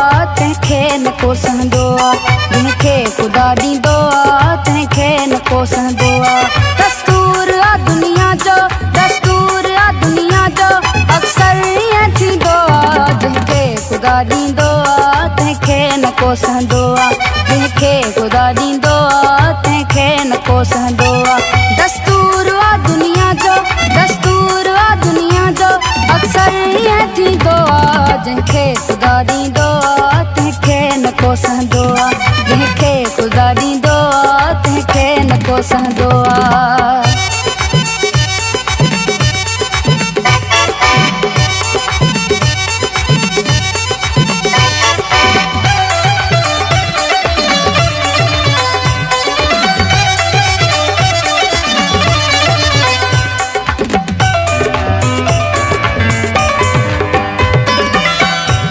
आहे तंहिंखे न कोसंदो आहे। जंहिंखे ख़ुदा ॾींदो आहे तंहिंखे न कोसंदो आहे। दस्तूर आहे दुनिया जो, दस्तूर आहे दुनिया जो, अक्सर ईअं थींदो आहे। जंहिंखे ख़ुदा ॾींदो आहे तंहिंखे न कोसंदो आहे। जंहिंखे ख़ुदा ॾींदो आहे तंहिंखे न कोसंदो आहे। दस्तूर आहे दुनिया जो, दस्तूर आहे दुनिया जो, अक्सर ईअं थींदो आहे। जंहिंखे ख़ुदा ॾींदो आहे तंहिंखे न कोसंदो आहे। जंहिंखे ख़ुदा ॾींदो आहे तंहिंखे न कोसंदो आहे।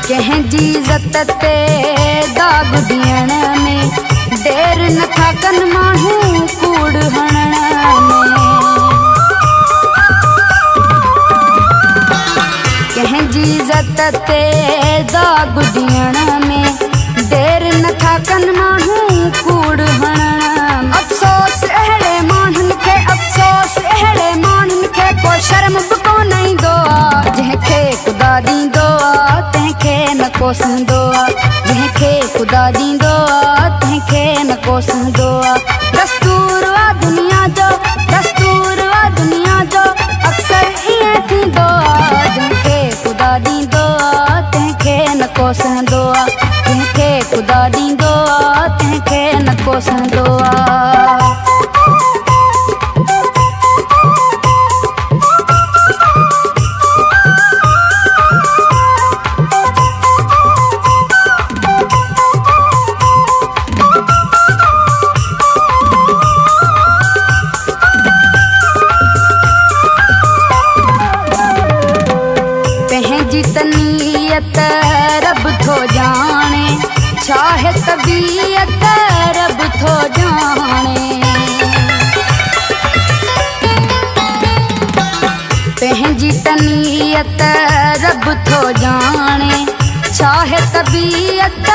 कंहिंजी इज़त ते दाग ॾियण में देर नथा कनि माण्हू कूड़ हणण में। कंहिंजी इज़त ते दाग ॾियण में देर नथा कनि माण्हू कूड़ हणण। अफ़सोस अहिड़े माण्हुनि खे, अफ़सोस अहिड़े माण्हुनि खे को शर्म बि कोन ईंदो आहे। जंहिंखे ख़ुदा ॾींदो आहे तंहिंखे न कोसंदो आहे। जंहिंखे ख़ुदा ॾींदो आहे तंहिंखे न कोसंदो आहे। दस्तूर आहे दुनिया जो, दस्तूर आहे दुनिया जो, अक्सर ईअं थींदो आहे। जंहिंखे ख़ुदा ॾींदो आहे तंहिंखे न कोसंदो आहे। जंहिंखे ख़ुदा ॾींदो आहे तंहिंखे न कोसंदो आहे। तनीयत रब थो जाने, छाहे तबीयत रब थो जाने। पंहिंजी तनीयत रब थो जाने, छाहे तबीयत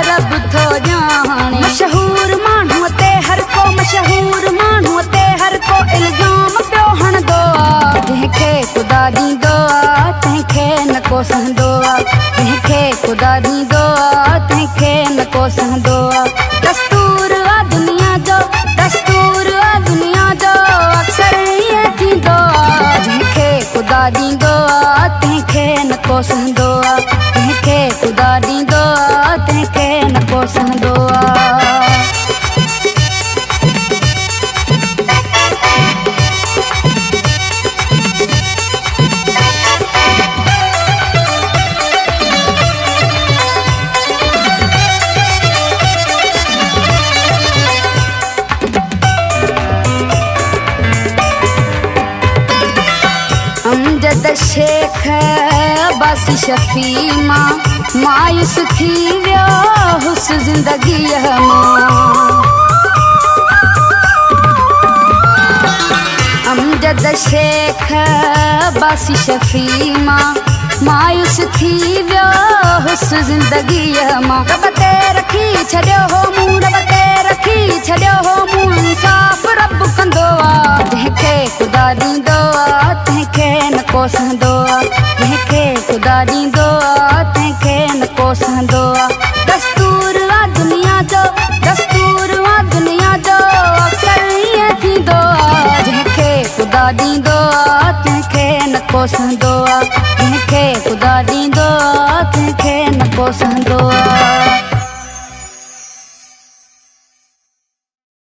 रब थो जाने। मशहूर माण्हूअ ते हर को, मशहूर माण्हूअ ते हर को इल्ज़ाम पियो हणंदो आहे। जंहिंखे ख़ुदा ॾींदो आहे तंहिंखे न कोसंदो आहे। जंहिंखे ख़ुदा ॾींदो आहे तंहिंखे न कोसंदो आहे। दस्तूर आहे दुनिया जो, दस्तूर आहे दुनिया जो, अक्सर ईअं थींदो आहे। जंहिंखे ख़ुदा ॾींदो आहे तंहिंखे न कोसंदो आहे। जंहिंखे ख़ुदा ॾींदो आहे तंहिंखे न कोसंदो आहे। अमजद शेख अब्बासी शफ़ी मां मायूस थी वियो हुस ज़िंदगीअ मां। अमजद शेख अब्बासी शफ़ी मां मायूस थी वियो हुस ज़िंदगीअ मां। रब ते रखी छॾियो हो मूं, रब ते रखी छॾियो हो मूं, इंसाफ़ रब कंदो आहे। जंहिंखे ख़ुदा ॾींदो आहे तंहिंखे न कोसंदो आहे। जंहिंखे ख़ुदा ॾींदो आहे तंहिंखे न कोसंदो आहे। दस्तूर आहे दुनिया जो, दस्तूर आहे दुनिया जो, अक्सर ईअं थींदो आहे। जंहिंखे ख़ुदा ॾींदो आहे तंहिंखे न कोसंदो आहे। जंहिंखे ख़ुदा ॾींदो आहे तंहिंखे न कोसंदो आहे।